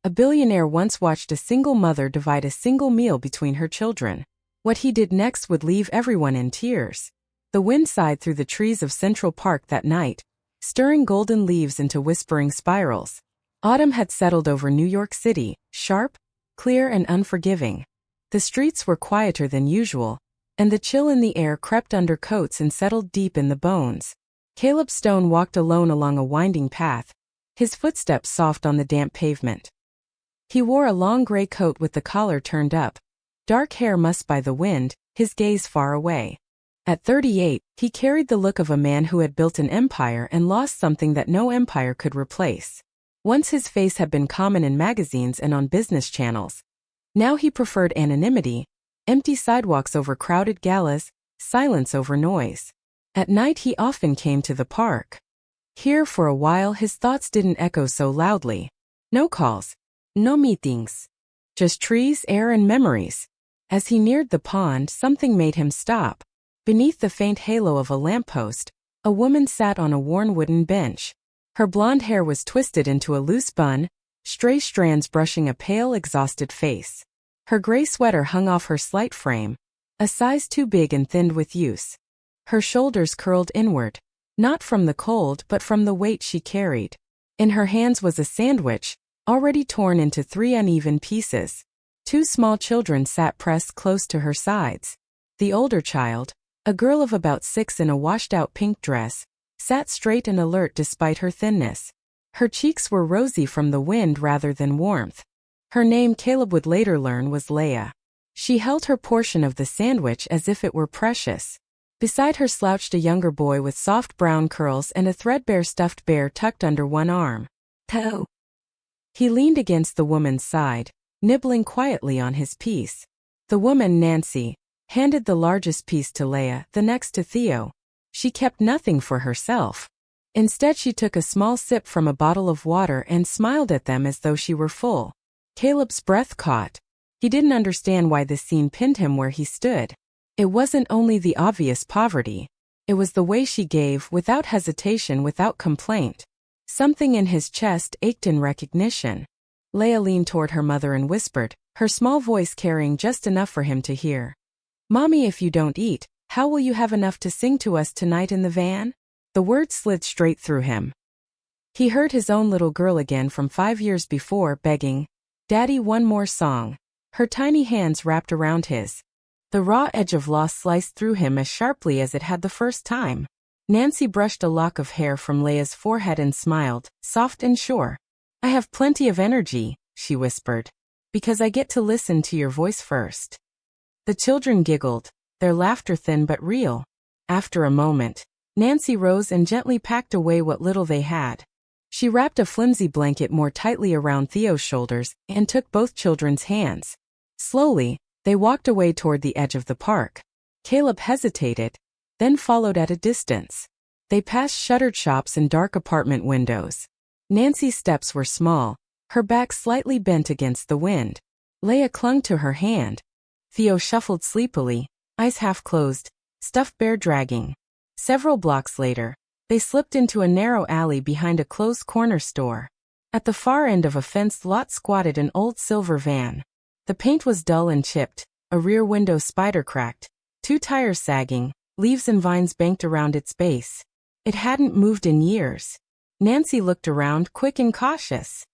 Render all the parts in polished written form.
A billionaire once watched a single mother divide a single meal between her children. What he did next would leave everyone in tears. The wind sighed through the trees of Central Park that night, stirring golden leaves into whispering spirals. Autumn had settled over New York City, sharp, clear and unforgiving. The streets were quieter than usual, and the chill in the air crept under coats and settled deep in the bones. Caleb Stone walked alone along a winding path, his footsteps soft on the damp pavement. He wore a long gray coat with the collar turned up, dark hair mussed by the wind, his gaze far away. At 38, he carried the look of a man who had built an empire and lost something that no empire could replace. Once his face had been common in magazines and on business channels. Now he preferred anonymity, empty sidewalks over crowded galas, silence over noise. At night he often came to the park. Here for a while his thoughts didn't echo so loudly. No calls. No meetings. Just trees, air, and memories. As he neared the pond, something made him stop. Beneath the faint halo of a lamppost, a woman sat on a worn wooden bench. Her blonde hair was twisted into a loose bun, stray strands brushing a pale, exhausted face. Her gray sweater hung off her slight frame, a size too big and thinned with use. Her shoulders curled inward, not from the cold but from the weight she carried. In her hands was a sandwich, already torn into 3 uneven pieces. 2 small children sat pressed close to her sides. The older child, a girl of about 6 in a washed-out pink dress, sat straight and alert despite her thinness. Her cheeks were rosy from the wind rather than warmth. Her name, Caleb would later learn, was Leah. She held her portion of the sandwich as if it were precious. Beside her slouched a younger boy with soft brown curls and a threadbare stuffed bear tucked under one arm. "Toe." He leaned against the woman's side, nibbling quietly on his piece. The woman, Nancy, handed the largest piece to Leah, the next to Theo. She kept nothing for herself. Instead she took a small sip from a bottle of water and smiled at them as though she were full. Caleb's breath caught. He didn't understand why this scene pinned him where he stood. It wasn't only the obvious poverty. It was the way she gave, without hesitation, without complaint. Something in his chest ached in recognition. Leah leaned toward her mother and whispered, her small voice carrying just enough for him to hear. "Mommy, if you don't eat, how will you have enough to sing to us tonight in the van?" The words slid straight through him. He heard his own little girl again from 5 years before, begging, "Daddy, one more song." Her tiny hands wrapped around his. The raw edge of loss sliced through him as sharply as it had the first time. Nancy brushed a lock of hair from Leah's forehead and smiled, soft and sure. "I have plenty of energy," she whispered, "because I get to listen to your voice first." The children giggled, their laughter thin but real. After a moment, Nancy rose and gently packed away what little they had. She wrapped a flimsy blanket more tightly around Theo's shoulders and took both children's hands. Slowly, they walked away toward the edge of the park. Caleb hesitated, then followed at a distance. They passed shuttered shops and dark apartment windows. Nancy's steps were small, her back slightly bent against the wind. Leah clung to her hand. Theo shuffled sleepily, eyes half closed, stuffed bear dragging. Several blocks later, they slipped into a narrow alley behind a closed corner store. At the far end of a fenced lot squatted an old silver van. The paint was dull and chipped, a rear window spider-cracked, 2 tires sagging, leaves and vines banked around its base. It hadn't moved in years. Nancy looked around, quick and cautious.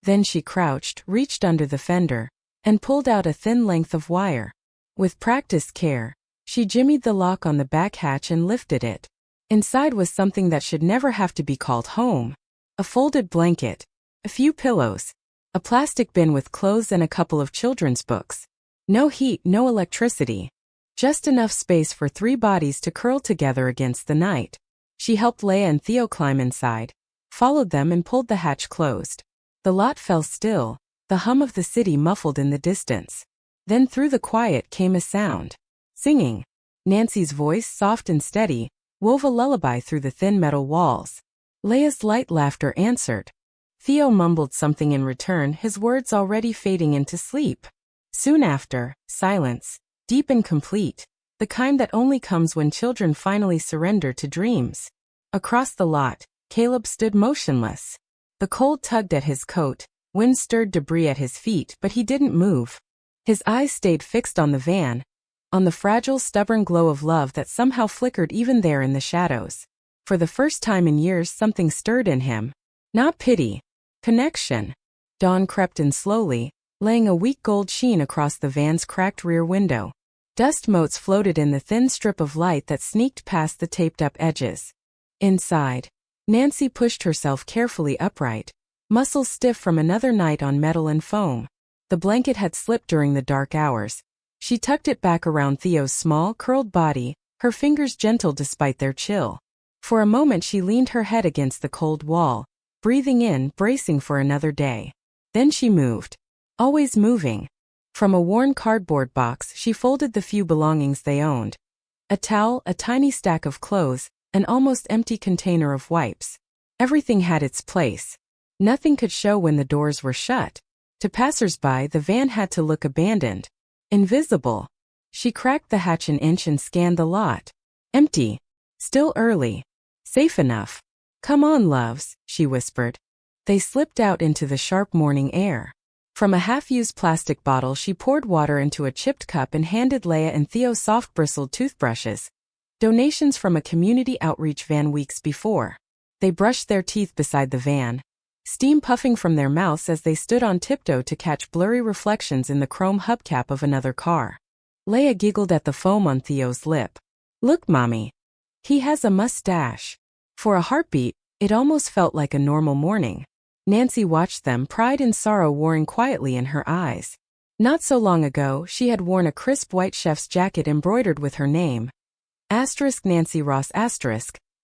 Then she crouched, reached under the fender, and pulled out a thin length of wire. With practiced care, she jimmied the lock on the back hatch and lifted it. Inside was something that should never have to be called home. A folded blanket, a few pillows, a plastic bin with clothes and a couple of children's books. No heat, no electricity. Just enough space for 3 bodies to curl together against the night. She helped Leah and Theo climb inside, followed them and pulled the hatch closed. The lot fell still, the hum of the city muffled in the distance. Then through the quiet came a sound. Singing. Nancy's voice, soft and steady, wove a lullaby through the thin metal walls. Leah's light laughter answered. Theo mumbled something in return, his words already fading into sleep. Soon after, silence, deep and complete, the kind that only comes when children finally surrender to dreams. Across the lot, Caleb stood motionless. The cold tugged at his coat, Wind stirred debris at his feet, but he didn't move. His eyes stayed fixed on the van, on the fragile, stubborn glow of love that somehow flickered even there in the shadows. For the first time in years, something stirred in him. Not pity. Connection. Dawn crept in slowly, laying a weak gold sheen across the van's cracked rear window. Dust motes floated in the thin strip of light that sneaked past the taped-up edges. Inside, Nancy pushed herself carefully upright, muscles stiff from another night on metal and foam. The blanket had slipped during the dark hours. She tucked it back around Theo's small, curled body, her fingers gentle despite their chill. For a moment she leaned her head against the cold wall, breathing in, bracing for another day. Then she moved. Always moving. From a worn cardboard box she folded the few belongings they owned. A towel, a tiny stack of clothes, an almost empty container of wipes. Everything had its place. Nothing could show when the doors were shut. To passers-by, the van had to look abandoned. Invisible. She cracked the hatch an inch and scanned the lot. Empty. Still early. Safe enough. Come on, loves, she whispered. They slipped out into the sharp morning air. From a half-used plastic bottle she poured water into a chipped cup and handed Leia and Theo soft-bristled toothbrushes. Donations from a community outreach van weeks before. They brushed their teeth beside the van, steam puffing from their mouths as they stood on tiptoe to catch blurry reflections in the chrome hubcap of another car. Leia giggled at the foam on Theo's lip. Look, Mommy. He has a mustache. For a heartbeat, it almost felt like a normal morning. Nancy watched them, pride and sorrow warring quietly in her eyes. Not so long ago, she had worn a crisp white chef's jacket embroidered with her name. Nancy Ross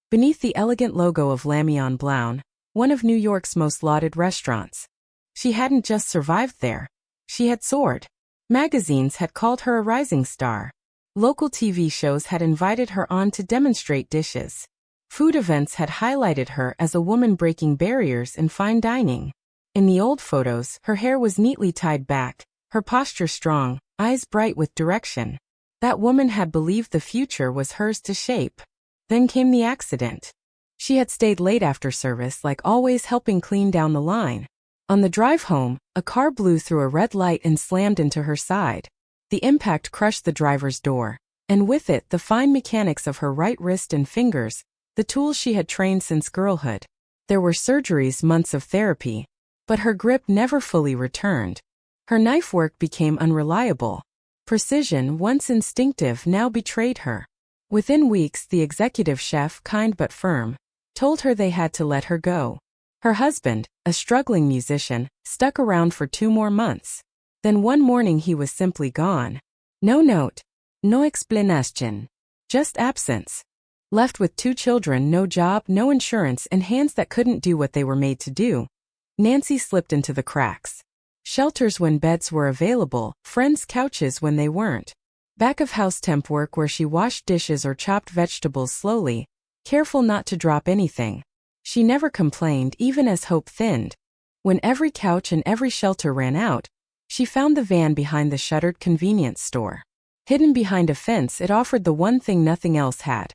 beneath the elegant logo of L'Amiens Blanc, one of New York's most lauded restaurants. She hadn't just survived there. She had soared. Magazines had called her a rising star. Local TV shows had invited her on to demonstrate dishes. Food events had highlighted her as a woman breaking barriers in fine dining. In the old photos, her hair was neatly tied back, her posture strong, eyes bright with direction. That woman had believed the future was hers to shape. Then came the accident. She had stayed late after service, like always, helping clean down the line. On the drive home, a car blew through a red light and slammed into her side. The impact crushed the driver's door, and with it the fine mechanics of her right wrist and fingers, the tools she had trained since girlhood. There were surgeries, months of therapy, but her grip never fully returned. Her knife work became unreliable. Precision, once instinctive, now betrayed her. Within weeks, the executive chef, kind but firm, told her they had to let her go. Her husband, a struggling musician, stuck around for 2 more months. Then one morning he was simply gone. No note. No explanation. Just absence. Left with 2 children, no job, no insurance, and hands that couldn't do what they were made to do. Nancy slipped into the cracks. Shelters when beds were available, friends' couches when they weren't. Back-of-house temp work where she washed dishes or chopped vegetables slowly, careful not to drop anything. She never complained, even as hope thinned. When every couch and every shelter ran out, she found the van behind the shuttered convenience store. Hidden behind a fence, it offered the one thing nothing else had.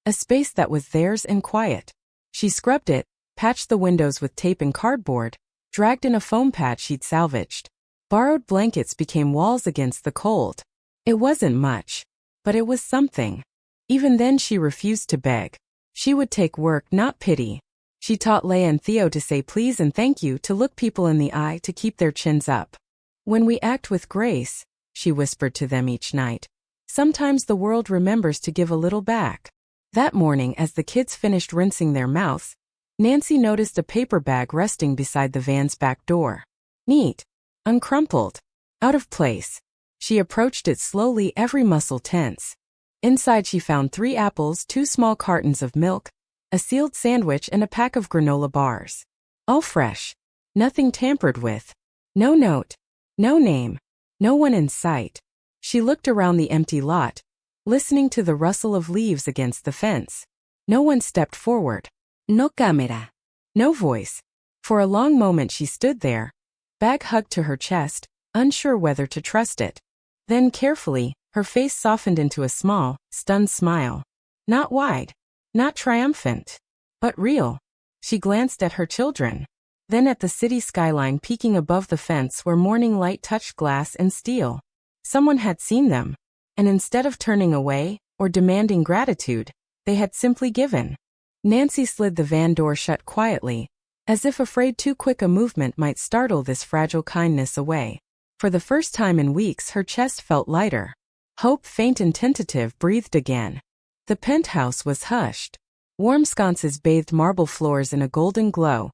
A space that was theirs and quiet. She scrubbed it, patched the windows with tape and cardboard, dragged in a foam pad she'd salvaged. Borrowed blankets became walls against the cold. It wasn't much, but it was something. Even then she refused to beg. She would take work, not pity. She taught Leia and Theo to say please and thank you, to look people in the eye, to keep their chins up. When we act with grace, she whispered to them each night, sometimes the world remembers to give a little back. That morning, as the kids finished rinsing their mouths, Nancy noticed a paper bag resting beside the van's back door. Neat. Uncrumpled. Out of place. She approached it slowly, every muscle tense. Inside she found 3 apples, 2 small cartons of milk, a sealed sandwich, and a pack of granola bars. All fresh. Nothing tampered with. No note. No name. No one in sight. She looked around the empty lot, listening to the rustle of leaves against the fence. No one stepped forward. No camera. No voice. For a long moment she stood there, bag hugged to her chest, unsure whether to trust it. Then carefully, her face softened into a small, stunned smile. Not wide. Not triumphant. But real. She glanced at her children. then at the city skyline peeking above the fence where morning light touched glass and steel. Someone had seen them, and instead of turning away or demanding gratitude, they had simply given. Nancy slid the van door shut quietly, as if afraid too quick a movement might startle this fragile kindness away. For the first time in weeks her chest felt lighter. Hope, faint and tentative, breathed again. The penthouse was hushed. Warm sconces bathed marble floors in a golden glow,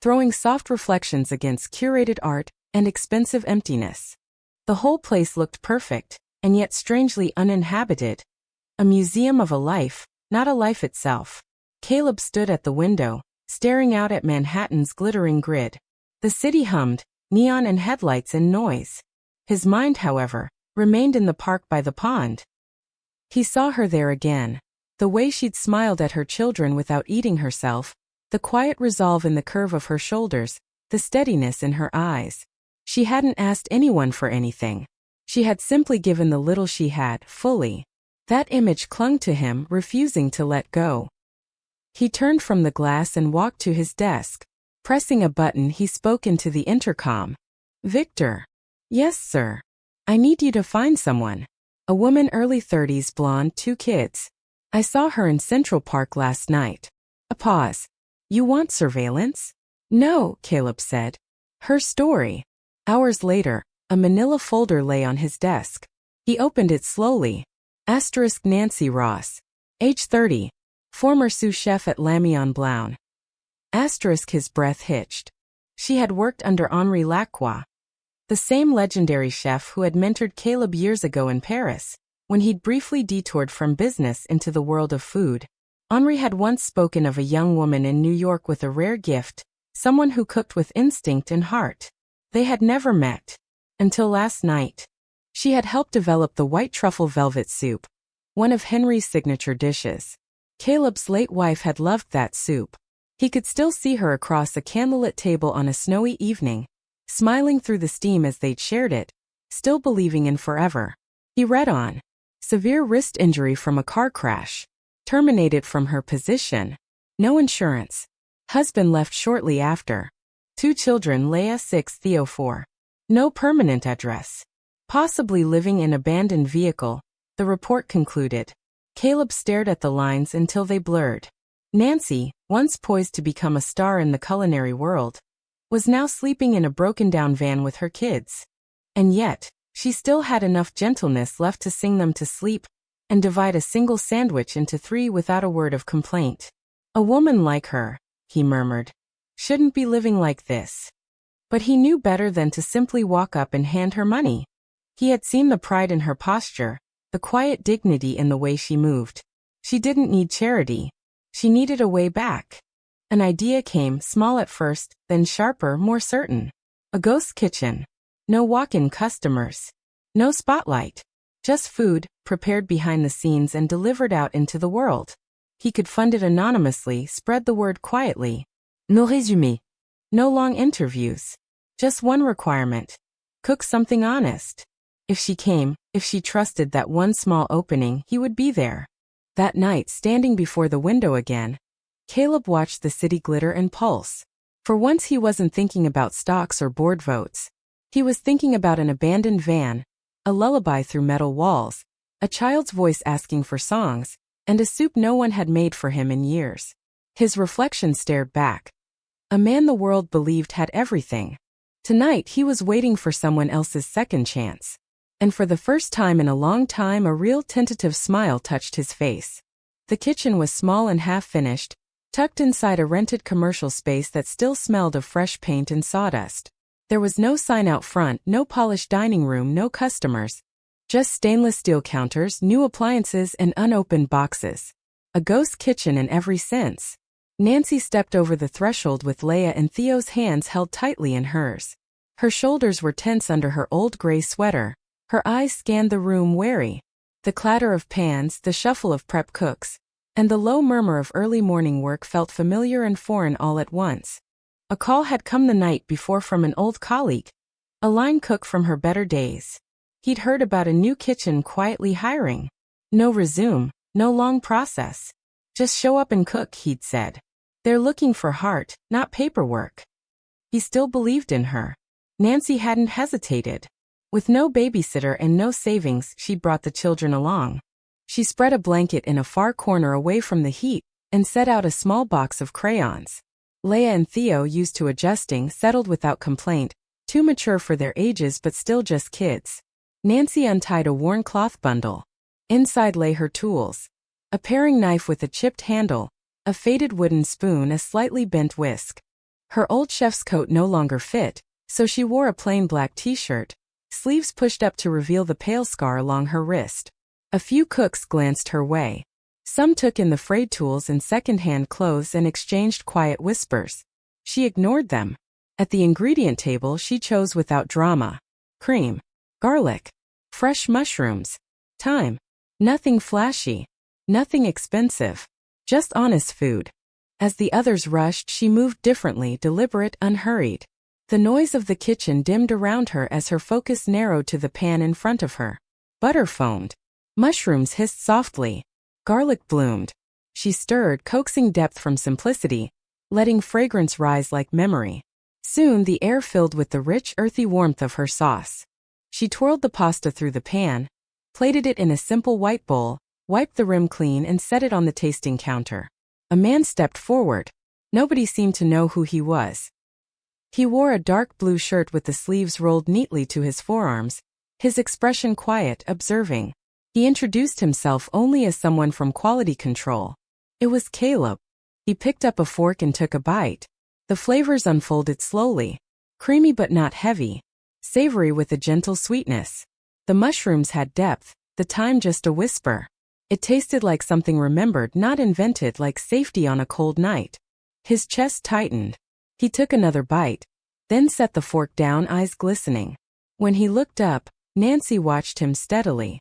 throwing soft reflections against curated art and expensive emptiness. The whole place looked perfect, and yet strangely uninhabited. A museum of a life, not a life itself. Caleb stood at the window, staring out at Manhattan's glittering grid. The city hummed, neon and headlights and noise. His mind, however, remained in the park by the pond. He saw her there again. The way she'd smiled at her children without eating herself, the quiet resolve in the curve of her shoulders, the steadiness in her eyes. She hadn't asked anyone for anything. She had simply given the little she had, fully. That image clung to him, refusing to let go. He turned from the glass and walked to his desk. Pressing a button, he spoke into the intercom. "Victor." "Yes, sir." "I need you to find someone. A woman, early 30s, blonde, 2 kids. I saw her in Central Park last night." A pause. "You want surveillance?" "No," Caleb said. Her story. Hours later, a manila folder lay on his desk. He opened it slowly. Asterisk Nancy Ross. Age 30. Former sous chef at Lamion Blouin. Asterisk his breath hitched. She had worked under Henri Lacroix, the same legendary chef who had mentored Caleb years ago in Paris, when he'd briefly detoured from business into the world of food. Henri had once spoken of a young woman in New York with a rare gift, someone who cooked with instinct and heart. They had never met. Until last night. She had helped develop the white truffle velvet soup, one of Henry's signature dishes. Caleb's late wife had loved that soup. He could still see her across a candlelit table on a snowy evening, smiling through the steam as they'd shared it, still believing in forever. He read on. Severe wrist injury from a car crash. Terminated from her position. No insurance. Husband left shortly after. 2 children, Leah 6, Theo 4. No permanent address. Possibly living in abandoned vehicle, the report concluded. Caleb stared at the lines until they blurred. Nancy, once poised to become a star in the culinary world, was now sleeping in a broken-down van with her kids. And yet, she still had enough gentleness left to sing them to sleep and divide a single sandwich into 3 without a word of complaint. A woman like her, he murmured, shouldn't be living like this. But he knew better than to simply walk up and hand her money. He had seen the pride in her posture, the quiet dignity in the way she moved. She didn't need charity. She needed a way back. An idea came, small at first, then sharper, more certain. A ghost kitchen. No walk-in customers. No spotlight. Just food, prepared behind the scenes and delivered out into the world. He could fund it anonymously, spread the word quietly. No résumé. No long interviews. Just one requirement. Cook something honest. If she came, if she trusted that one small opening, he would be there. That night, standing before the window again, Caleb watched the city glitter and pulse. For once he wasn't thinking about stocks or board votes. He was thinking about an abandoned van, a lullaby through metal walls, a child's voice asking for songs, and a soup no one had made for him in years. His reflection stared back. A man the world believed had everything. Tonight he was waiting for someone else's second chance. And for the first time in a long time, a real tentative smile touched his face. The kitchen was small and half-finished, tucked inside a rented commercial space that still smelled of fresh paint and sawdust. There was no sign out front, no polished dining room, no customers. Just stainless steel counters, new appliances, and unopened boxes. A ghost kitchen in every sense. Nancy stepped over the threshold with Leah and Theo's hands held tightly in hers. Her shoulders were tense under her old gray sweater. Her eyes scanned the room, wary. The clatter of pans, the shuffle of prep cooks, and the low murmur of early morning work felt familiar and foreign all at once. A call had come the night before from an old colleague, a line cook from her better days. He'd heard about a new kitchen quietly hiring. No resume, no long process. Just show up and cook, he'd said. They're looking for heart, not paperwork. He still believed in her. Nancy hadn't hesitated. With no babysitter and no savings, she brought the children along. She spread a blanket in a far corner away from the heat and set out a small box of crayons. Leia and Theo, used to adjusting, settled without complaint, too mature for their ages but still just kids. Nancy untied a worn cloth bundle. Inside lay her tools. A paring knife with a chipped handle, a faded wooden spoon, a slightly bent whisk. Her old chef's coat no longer fit, so she wore a plain black t-shirt, sleeves pushed up to reveal the pale scar along her wrist. A few cooks glanced her way. Some took in the frayed tools and second-hand clothes and exchanged quiet whispers. She ignored them. At the ingredient table she chose without drama. Cream, garlic, fresh mushrooms, thyme. Nothing flashy, nothing expensive, just honest food. As the others rushed, she moved differently, deliberate, unhurried. The noise of the kitchen dimmed around her as her focus narrowed to the pan in front of her. Butter foamed. Mushrooms hissed softly. Garlic bloomed. She stirred, coaxing depth from simplicity, letting fragrance rise like memory. Soon the air filled with the rich, earthy warmth of her sauce. She twirled the pasta through the pan, plated it in a simple white bowl, wiped the rim clean and set it on the tasting counter. A man stepped forward. Nobody seemed to know who he was. He wore a dark blue shirt with the sleeves rolled neatly to his forearms, his expression quiet, observing. He introduced himself only as someone from quality control. It was Caleb. He picked up a fork and took a bite. The flavors unfolded slowly. Creamy but not heavy. Savory with a gentle sweetness. The mushrooms had depth, the thyme just a whisper. It tasted like something remembered, not invented, like safety on a cold night. His chest tightened. He took another bite, then set the fork down, eyes glistening. When he looked up, Nancy watched him steadily.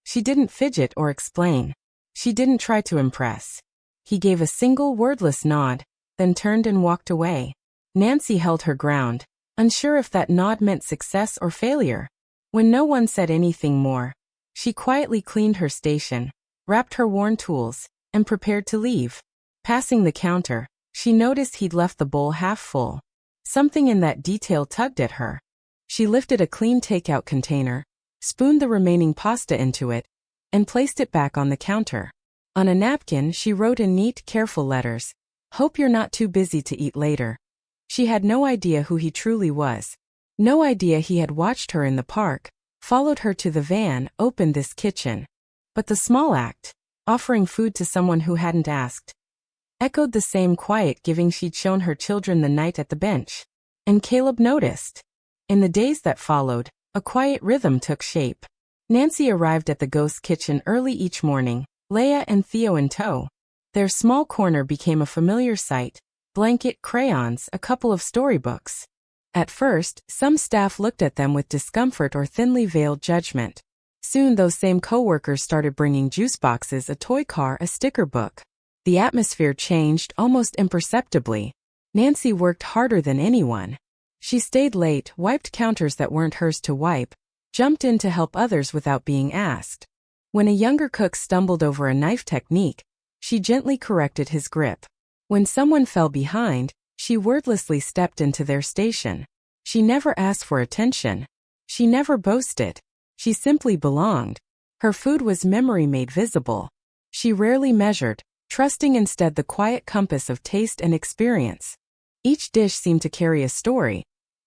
She didn't fidget or explain. She didn't try to impress. He gave a single wordless nod, then turned and walked away. Nancy held her ground, unsure if that nod meant success or failure. When no one said anything more, she quietly cleaned her station, wrapped her worn tools, and prepared to leave. Passing the counter, she noticed he'd left the bowl half full. Something in that detail tugged at her. She lifted a clean takeout container, spooned the remaining pasta into it, and placed it back on the counter. On a napkin she wrote in neat, careful letters, "Hope you're not too busy to eat later." She had no idea who he truly was. No idea he had watched her in the park, followed her to the van, opened this kitchen. But the small act, offering food to someone who hadn't asked, echoed the same quiet giving she'd shown her children the night at the bench. And Caleb noticed. In the days that followed, a quiet rhythm took shape. Nancy arrived at the ghost kitchen early each morning, Leia and Theo in tow. Their small corner became a familiar sight: blanket, crayons, a couple of storybooks. At first, some staff looked at them with discomfort or thinly veiled judgment. Soon those same co-workers started bringing juice boxes, a toy car, a sticker book. The atmosphere changed almost imperceptibly. Nancy worked harder than anyone. She stayed late, wiped counters that weren't hers to wipe, jumped in to help others without being asked. When a younger cook stumbled over a knife technique, she gently corrected his grip. When someone fell behind, she wordlessly stepped into their station. She never asked for attention. She never boasted. She simply belonged. Her food was memory made visible. She rarely measured, trusting instead the quiet compass of taste and experience. Each dish seemed to carry a story,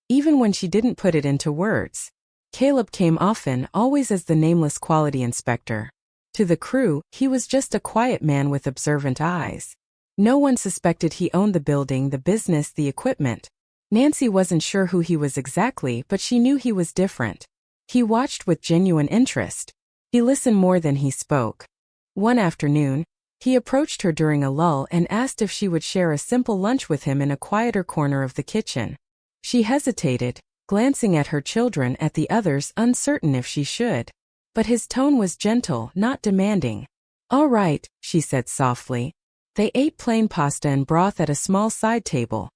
even when she didn't put it into words. Caleb came often, always as the nameless quality inspector. To the crew, he was just a quiet man with observant eyes. No one suspected he owned the building, the business, the equipment. Nancy wasn't sure who he was exactly, but she knew he was different. He watched with genuine interest. He listened more than he spoke. One afternoon, he approached her during a lull and asked if she would share a simple lunch with him in a quieter corner of the kitchen. She hesitated, glancing at her children, at the others, uncertain if she should. But his tone was gentle, not demanding. "All right," she said softly. They ate plain pasta and broth at a small side table.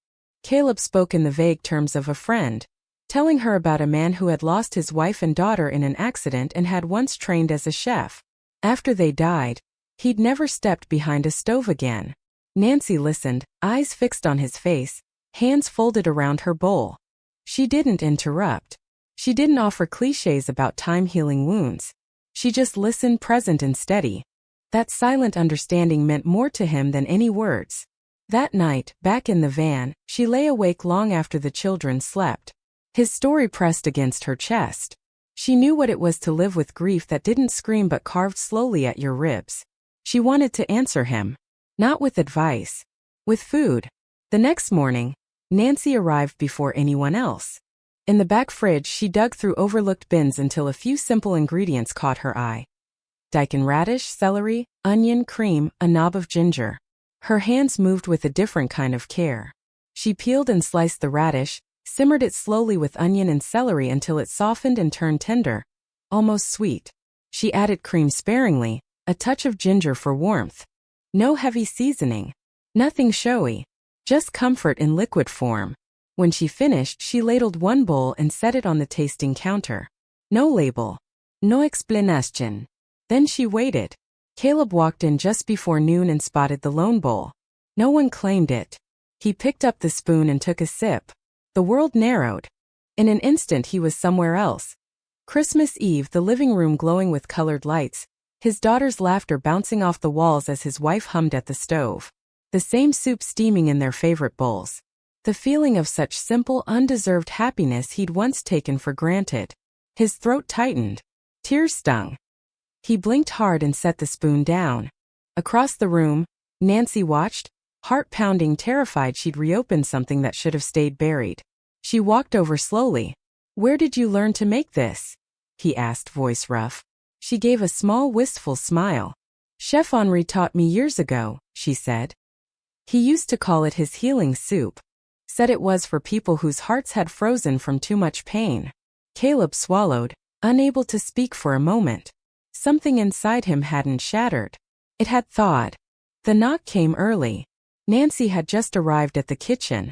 Caleb spoke in the vague terms of a friend, telling her about a man who had lost his wife and daughter in an accident and had once trained as a chef. After they died, he'd never stepped behind a stove again. Nancy listened, eyes fixed on his face, hands folded around her bowl. She didn't interrupt. She didn't offer cliches about time healing wounds. She just listened, present and steady. That silent understanding meant more to him than any words. That night, back in the van, she lay awake long after the children slept. His story pressed against her chest. She knew what it was to live with grief that didn't scream but carved slowly at your ribs. She wanted to answer him. Not with advice. With food. The next morning, Nancy arrived before anyone else. In the back fridge, she dug through overlooked bins until a few simple ingredients caught her eye. Daikon radish, celery, onion, cream, a knob of ginger. Her hands moved with a different kind of care. She peeled and sliced the radish, simmered it slowly with onion and celery until it softened and turned tender, almost sweet. She added cream sparingly, a touch of ginger for warmth. No heavy seasoning. Nothing showy. Just comfort in liquid form. When she finished, she ladled one bowl and set it on the tasting counter. No label. No explanation. Then she waited. Caleb walked in just before noon and spotted the lone bowl. No one claimed it. He picked up the spoon and took a sip. The world narrowed. In an instant he was somewhere else. Christmas Eve, the living room glowing with colored lights, his daughter's laughter bouncing off the walls as his wife hummed at the stove. The same soup steaming in their favorite bowls. The feeling of such simple, undeserved happiness he'd once taken for granted. His throat tightened. Tears stung. He blinked hard and set the spoon down. Across the room, Nancy watched, heart pounding, terrified she'd reopened something that should have stayed buried. She walked over slowly. "Where did you learn to make this?" he asked, voice rough. She gave a small, wistful smile. "Chef Henri taught me years ago," she said. He used to call it his healing soup. Said it was for people whose hearts had frozen from too much pain. Caleb swallowed, unable to speak for a moment. Something inside him hadn't shattered. It had thawed. The knock came early. Nancy had just arrived at the kitchen.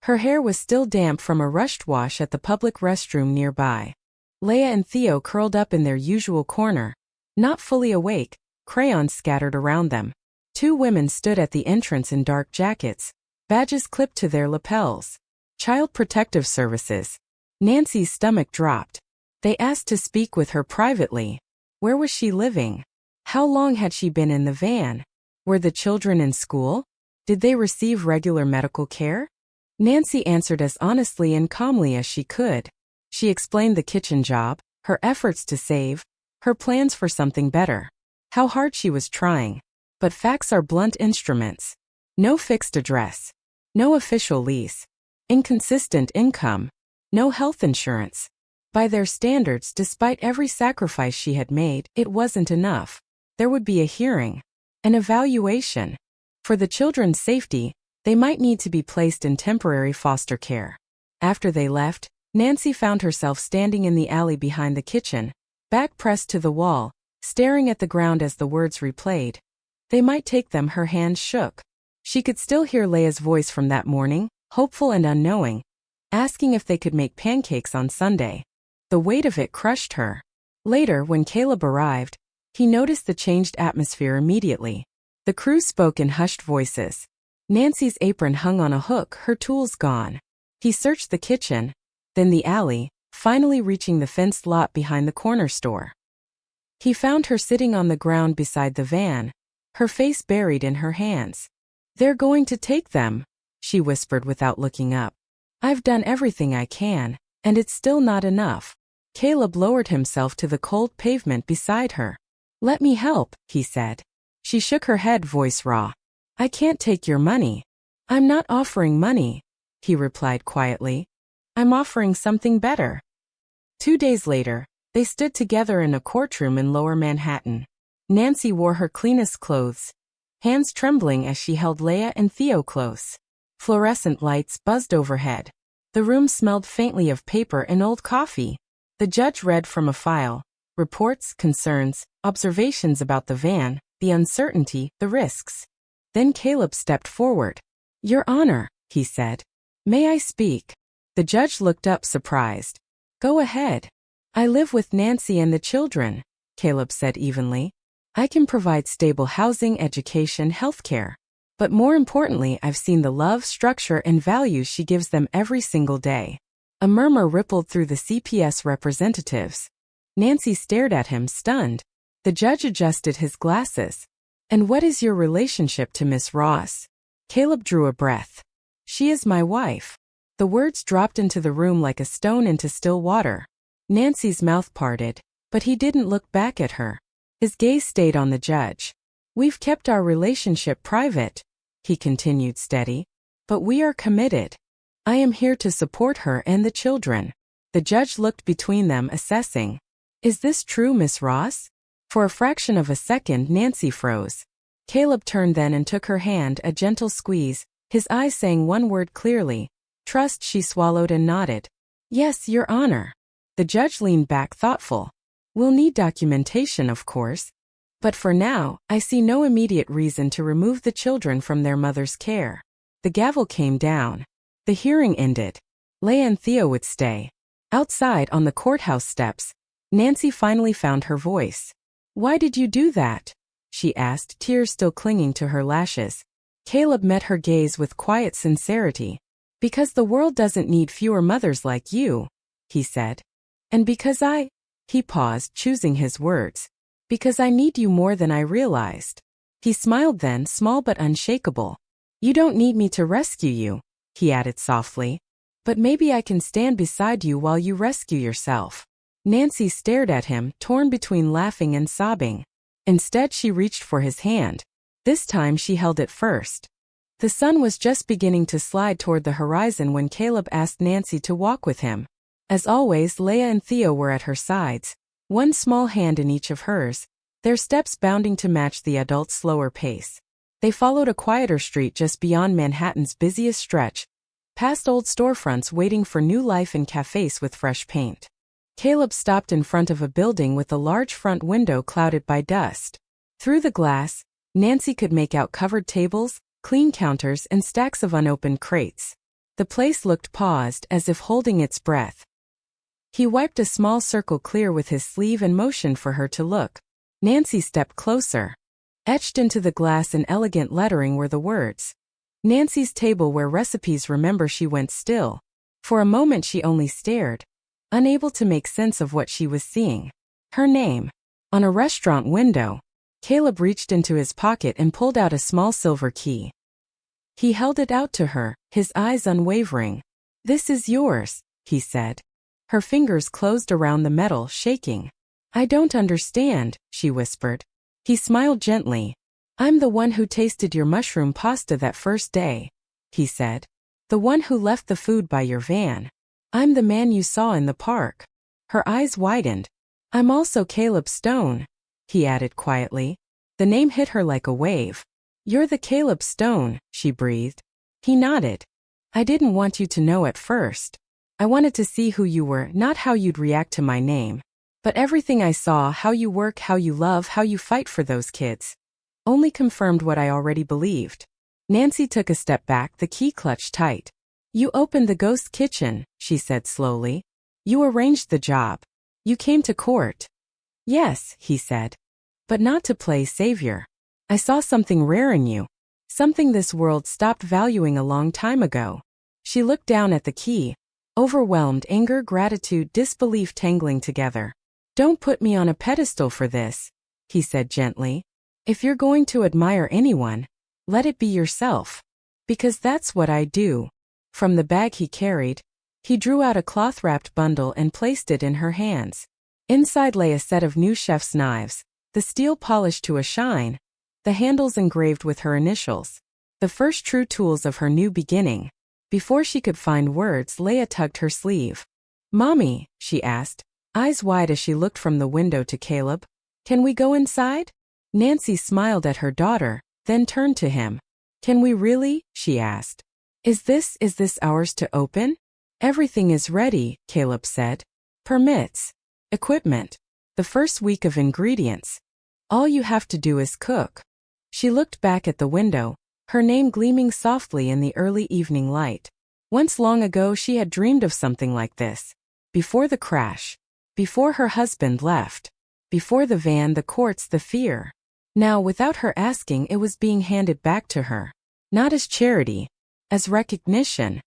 Her hair was still damp from a rushed wash at the public restroom nearby. Leia and Theo curled up in their usual corner, not fully awake, crayons scattered around them. Two women stood at the entrance in dark jackets, badges clipped to their lapels. Child Protective Services. Nancy's stomach dropped. They asked to speak with her privately. Where was she living? How long had she been in the van? Were the children in school? Did they receive regular medical care? Nancy answered as honestly and calmly as she could. She explained the kitchen job, her efforts to save, her plans for something better. How hard she was trying. But facts are blunt instruments. No fixed address. No official lease. Inconsistent income. No health insurance. By their standards, despite every sacrifice she had made, it wasn't enough. There would be a hearing. An evaluation. For the children's safety, they might need to be placed in temporary foster care. After they left, Nancy found herself standing in the alley behind the kitchen, back pressed to the wall, staring at the ground as the words replayed. They might take them. Her hands shook. She could still hear Leia's voice from that morning, hopeful and unknowing, asking if they could make pancakes on Sunday. The weight of it crushed her. Later, when Caleb arrived, he noticed the changed atmosphere immediately. The crew spoke in hushed voices. Nancy's apron hung on a hook, her tools gone. He searched the kitchen, then the alley, finally reaching the fenced lot behind the corner store. He found her sitting on the ground beside the van, her face buried in her hands. "They're going to take them," she whispered without looking up. "I've done everything I can, and it's still not enough." Caleb lowered himself to the cold pavement beside her. "Let me help," he said. She shook her head, voice raw. "I can't take your money." "I'm not offering money," he replied quietly. "I'm offering something better." 2 days later, they stood together in a courtroom in Lower Manhattan. Nancy wore her cleanest clothes, hands trembling as she held Leia and Theo close. Fluorescent lights buzzed overhead. The room smelled faintly of paper and old coffee. The judge read from a file, reports, concerns, observations about the van, the uncertainty, the risks. Then Caleb stepped forward. "Your Honor," he said. "May I speak?" The judge looked up, surprised. "Go ahead." "I live with Nancy and the children," Caleb said evenly. "I can provide stable housing, education, healthcare. But more importantly, I've seen the love, structure, and values she gives them every single day. A murmur rippled through the CPS representatives. Nancy stared at him, stunned. The judge adjusted his glasses. And what is your relationship to Miss Ross? Caleb drew a breath. She is my wife. The words dropped into the room like a stone into still water. Nancy's mouth parted, but he didn't look back at her. His gaze stayed on the judge. We've kept our relationship private, he continued steady, but we are committed. I am here to support her and the children. The judge looked between them, assessing. Is this true, Miss Ross? For a fraction of a second, Nancy froze. Caleb turned then and took her hand, a gentle squeeze, his eyes saying one word clearly. Trust. She swallowed and nodded. Yes, Your Honor. The judge leaned back, thoughtful. We'll need documentation, of course. But for now, I see no immediate reason to remove the children from their mother's care. The gavel came down. The hearing ended. Leah and Theo would stay. Outside, on the courthouse steps, Nancy finally found her voice. Why did you do that? She asked, tears still clinging to her lashes. Caleb met her gaze with quiet sincerity. Because the world doesn't need fewer mothers like you, he said. And because he paused, choosing his words. Because I need you more than I realized. He smiled then, small but unshakable. You don't need me to rescue you, he added softly. But maybe I can stand beside you while you rescue yourself. Nancy stared at him, torn between laughing and sobbing. Instead, she reached for his hand. This time she held it first. The sun was just beginning to slide toward the horizon when Caleb asked Nancy to walk with him. As always, Leah and Theo were at her sides, one small hand in each of hers, their steps bounding to match the adult's slower pace. They followed a quieter street just beyond Manhattan's busiest stretch, past old storefronts waiting for new life and cafes with fresh paint. Caleb stopped in front of a building with a large front window clouded by dust. Through the glass, Nancy could make out covered tables, clean counters, and stacks of unopened crates. The place looked paused, as if holding its breath. He wiped a small circle clear with his sleeve and motioned for her to look. Nancy stepped closer. Etched into the glass in elegant lettering were the words. Nancy's table where recipes. Remember. She went still. For a moment she only stared, unable to make sense of what she was seeing. Her name. On a restaurant window. Caleb reached into his pocket and pulled out a small silver key. He held it out to her, his eyes unwavering. This is yours, he said. Her fingers closed around the metal, shaking. I don't understand, she whispered. He smiled gently. I'm the one who tasted your mushroom pasta that first day, he said. The one who left the food by your van. I'm the man you saw in the park. Her eyes widened. I'm also Caleb Stone, he added quietly. The name hit her like a wave. You're the Caleb Stone, she breathed. He nodded. I didn't want you to know at first. I wanted to see who you were, not how you'd react to my name. But everything I saw, how you work, how you love, how you fight for those kids, only confirmed what I already believed. Nancy took a step back, the key clutched tight. You opened the ghost kitchen, she said slowly. You arranged the job. You came to court. Yes, he said. But not to play savior. I saw something rare in you. Something this world stopped valuing a long time ago. She looked down at the key. Overwhelmed, anger, gratitude, disbelief tangling together. Don't put me on a pedestal for this, he said gently. If you're going to admire anyone, let it be yourself. Because that's what I do. From the bag he carried, he drew out a cloth-wrapped bundle and placed it in her hands. Inside lay a set of new chef's knives, the steel polished to a shine, the handles engraved with her initials. The first true tools of her new beginning. Before she could find words, Leah tugged her sleeve. Mommy, she asked, eyes wide as she looked from the window to Caleb. Can we go inside? Nancy smiled at her daughter, then turned to him. Can we really? She asked. Is this ours to open? Everything is ready, Caleb said. Permits. Equipment. The first week of ingredients. All you have to do is cook. She looked back at the window, her name gleaming softly in the early evening light. Once long ago she had dreamed of something like this. Before the crash. Before her husband left. Before the van, the courts, the fear. Now, without her asking, it was being handed back to her. Not as charity, as recognition.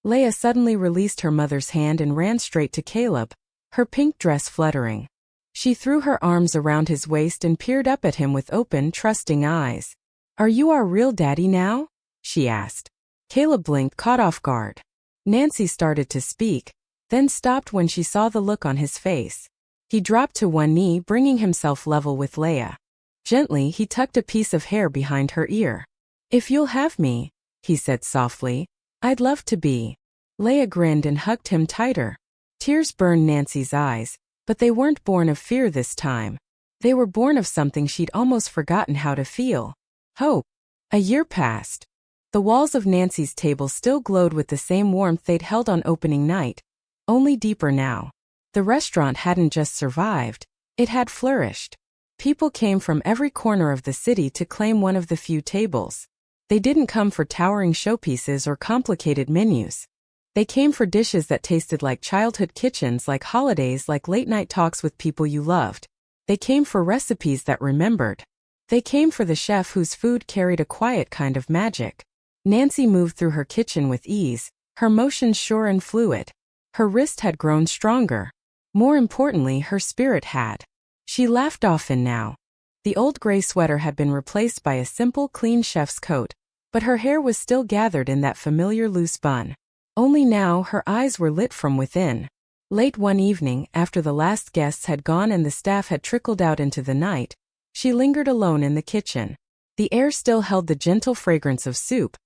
Leia suddenly released her mother's hand and ran straight to Caleb, her pink dress fluttering. She threw her arms around his waist and peered up at him with open, trusting eyes. "Are you our real daddy now?" she asked. Caleb blinked, caught off guard. Nancy started to speak, then stopped when she saw the look on his face. He dropped to one knee, bringing himself level with Leia. Gently, he tucked a piece of hair behind her ear. "If you'll have me," he said softly, "I'd love to be." Leia grinned and hugged him tighter. Tears burned Nancy's eyes, but they weren't born of fear this time. They were born of something she'd almost forgotten how to feel. Hope. A year passed. The walls of Nancy's table still glowed with the same warmth they'd held on opening night, only deeper now. The restaurant hadn't just survived, it had flourished. People came from every corner of the city to claim one of the few tables. They didn't come for towering showpieces or complicated menus. They came for dishes that tasted like childhood kitchens, like holidays, like late-night talks with people you loved. They came for recipes that remembered. They came for the chef whose food carried a quiet kind of magic. Nancy moved through her kitchen with ease, her motions sure and fluid. Her wrist had grown stronger. More importantly, her spirit had. She laughed often now. The old gray sweater had been replaced by a simple, clean chef's coat, but her hair was still gathered in that familiar loose bun. Only now her eyes were lit from within. Late one evening, after the last guests had gone and the staff had trickled out into the night, she lingered alone in the kitchen. The air still held the gentle fragrance of soup,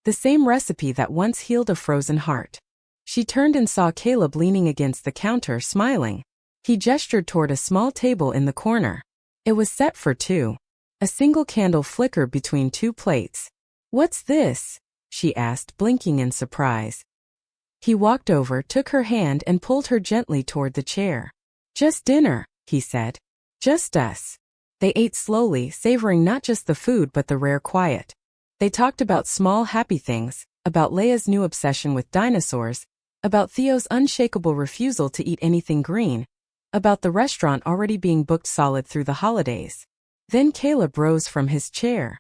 the same recipe that once healed a frozen heart. She turned and saw Caleb leaning against the counter, smiling. He gestured toward a small table in the corner. It was set for two. A single candle flickered between two plates. "What's this?" she asked, blinking in surprise. He walked over, took her hand and pulled her gently toward the chair. "Just dinner," he said. "Just us." They ate slowly, savoring not just the food but the rare quiet. They talked about small, happy things, about Leia's new obsession with dinosaurs, about Theo's unshakable refusal to eat anything green, about the restaurant already being booked solid through the holidays. Then Caleb rose from his chair.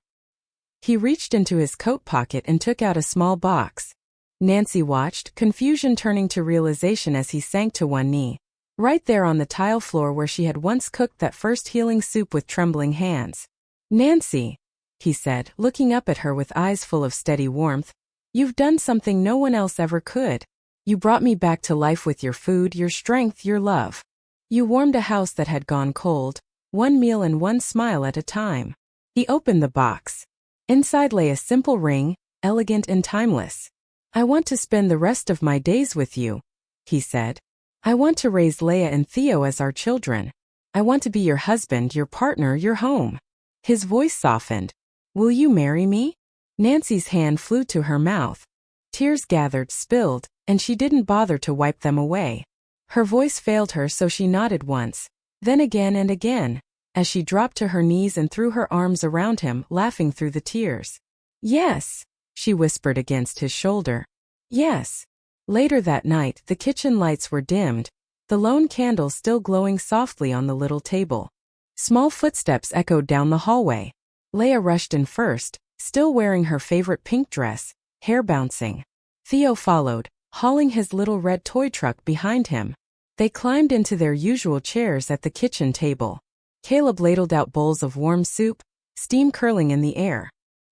He reached into his coat pocket and took out a small box. Nancy watched, confusion turning to realization as he sank to one knee, right there on the tile floor where she had once cooked that first healing soup with trembling hands. "Nancy," he said, looking up at her with eyes full of steady warmth, "you've done something no one else ever could. You brought me back to life with your food, your strength, your love. You warmed a house that had gone cold, one meal and one smile at a time." He opened the box. Inside lay a simple ring, elegant and timeless. "I want to spend the rest of my days with you," he said. "I want to raise Leia and Theo as our children. I want to be your husband, your partner, your home." His voice softened. "Will you marry me?" Nancy's hand flew to her mouth. Tears gathered, spilled, and she didn't bother to wipe them away. Her voice failed her, so she nodded once, then again and again, as she dropped to her knees and threw her arms around him, laughing through the tears. "Yes," she whispered against his shoulder. "Yes." Later that night, the kitchen lights were dimmed, the lone candle still glowing softly on the little table. Small footsteps echoed down the hallway. Leia rushed in first, still wearing her favorite pink dress, hair bouncing. Theo followed, hauling his little red toy truck behind him. They climbed into their usual chairs at the kitchen table. Caleb ladled out bowls of warm soup, steam curling in the air.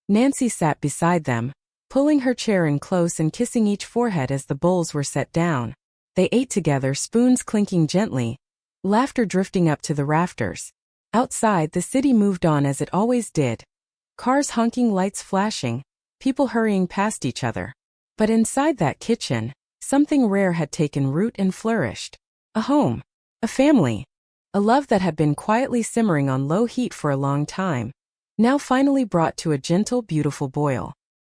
Nancy sat beside them, pulling her chair in close and kissing each forehead as the bowls were set down. They ate together, spoons clinking gently, laughter drifting up to the rafters. Outside, the city moved on as it always did. Cars honking, lights flashing, people hurrying past each other. But inside that kitchen, something rare had taken root and flourished. A home. A family. A love that had been quietly simmering on low heat for a long time, now finally brought to a gentle, beautiful boil.